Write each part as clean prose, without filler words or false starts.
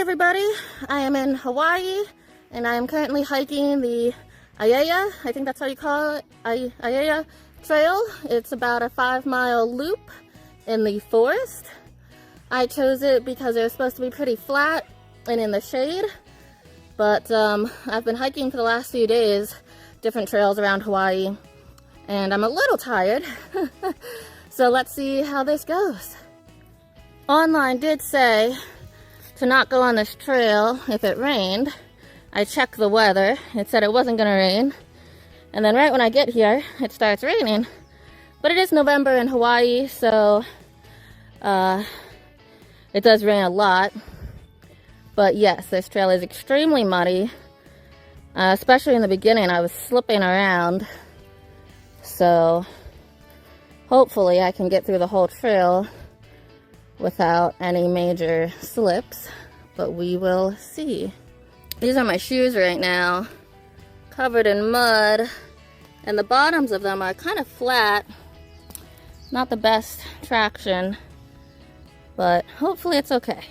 everybody, I am in Hawaii and I am currently hiking the Aiea, I think that's how you call it, Aiea Trail. It's about a 5-mile loop in the forest. I chose it because it was supposed to be pretty flat and in the shade, but I've been hiking for the last few days different trails around Hawaii and I'm a little tired. So let's see how this goes. Online did say to not go on this trail if it rained. I checked the weather. It said it wasn't gonna rain. And then right when I get here, it starts raining. But it is November in Hawaii, so it does rain a lot. But yes, this trail is extremely muddy. Especially in the beginning, I was slipping around. So hopefully I can get through the whole trail without any major slips, but we will see. These are my shoes right now, covered in mud, and the bottoms of them are kind of flat. Not the best traction, but hopefully it's okay.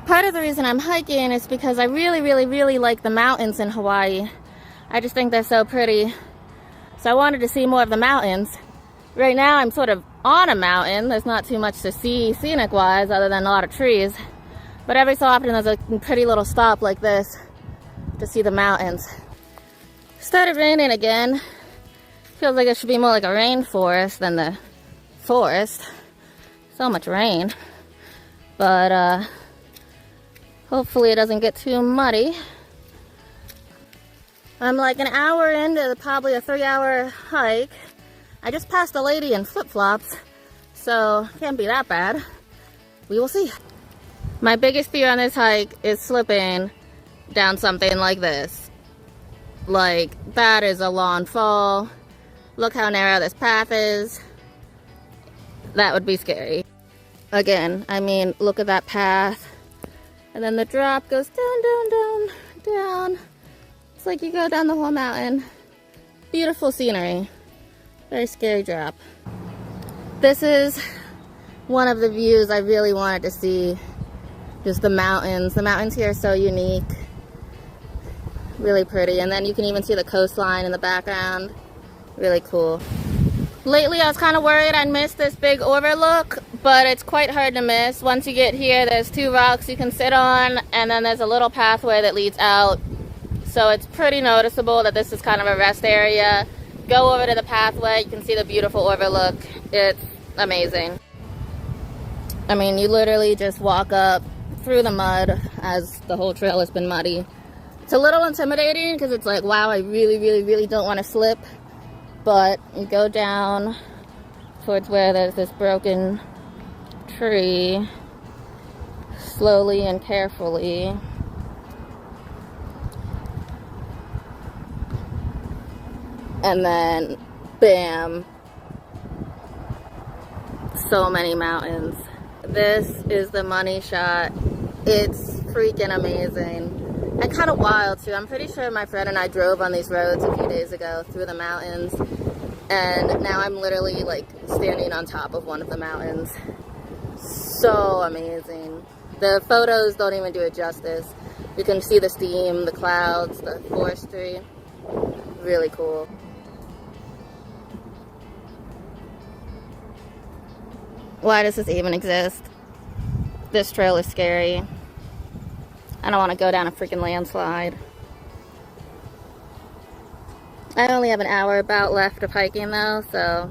Part of the reason I'm hiking is because I really like the mountains in Hawaii. I just think they're so pretty. So I wanted to see more of the mountains. Right now I'm sort of on a mountain. There's not too much to see scenic-wise other than a lot of trees. But every so often there's a pretty little stop like this to see the mountains. Started raining again. Feels like it should be more like a rainforest than the forest. So much rain. But hopefully it doesn't get too muddy. I'm like an hour into probably a 3-hour hike. I just passed a lady in flip-flops, so can't be that bad. We will see. My biggest fear on this hike is slipping down something like this. Like, that is a long fall. Look how narrow this path is. That would be scary. Again, I mean, look at that path. And then the drop goes down. It's like you go down the whole mountain. Beautiful scenery. Very scary drop. This is one of the views I really wanted to see. Just the mountains. The mountains here are so unique. Really pretty. And then you can even see the coastline in the background. Really cool. Lately I was kind of worried I'd miss this big overlook, but it's quite hard to miss. Once you get here, there's 2 rocks you can sit on, and then there's a little pathway that leads out. So it's pretty noticeable that this is kind of a rest area. Go over to the pathway, you can see the beautiful overlook. It's amazing. I mean, you literally just walk up through the mud as the whole trail has been muddy. It's a little intimidating because it's like, wow, I really don't want to slip. But you go down towards where there's this broken tree, slowly and carefully. And then, bam, so many mountains. This is the money shot. It's freaking amazing. And kind of wild too. I'm pretty sure my friend and I drove on these roads a few days ago through the mountains. And now I'm literally like standing on top of one of the mountains. So amazing. The photos don't even do it justice. You can see the steam, the clouds, the forestry. Really cool. Why does this even exist? This trail is scary. I don't want to go down a freaking landslide. I only have an hour about left of hiking though, so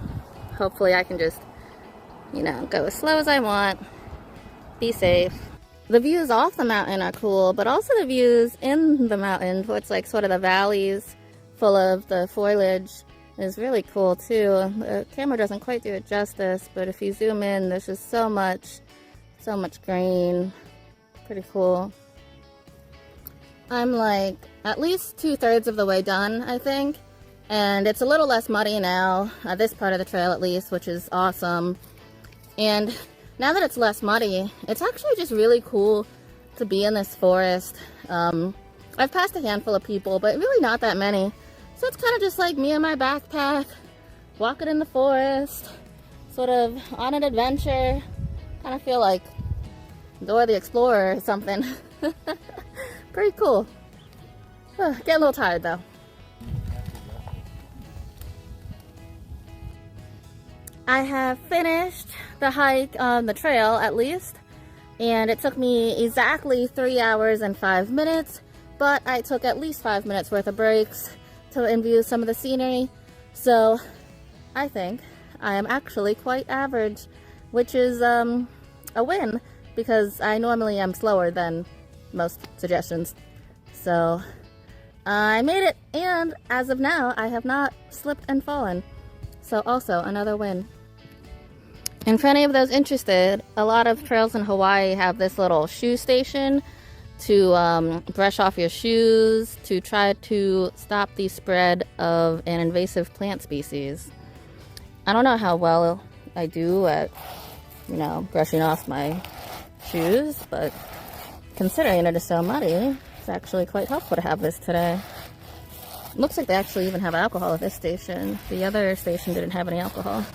hopefully I can just, you know, go as slow as I want. Be safe. The views off the mountain are cool, but also the views in the mountain, where it's like sort of the valleys full of the foliage, is really cool too. The camera doesn't quite do it justice, but if you zoom in, there's just so much green. Pretty cool. I'm like at least 2/3 of the way done, I think. And it's a little less muddy now, this part of the trail at least, which is awesome. And now that it's less muddy, it's actually just really cool to be in this forest. I've passed a handful of people, but really not that many. So it's kind of just like me and my backpack, walking in the forest, sort of on an adventure. Kind of feel like Dora the Explorer or something. Pretty cool. Getting a little tired though. I have finished the hike on the trail at least, and it took me exactly 3 hours and 5 minutes, but I took at least 5 minutes worth of breaks to view some of the scenery, so I think I am actually quite average, which is a win because I normally am slower than most suggestions. So I made it, and as of now I have not slipped and fallen, so also another win. And for any of those interested, a lot of trails in Hawaii have this little shoe station to brush off your shoes to try to stop the spread of an invasive plant species. I don't know how well I do at, you know, brushing off my shoes, but considering it is so muddy, it's actually quite helpful to have this today. Looks like they actually even have alcohol at this station. The other station didn't have any alcohol.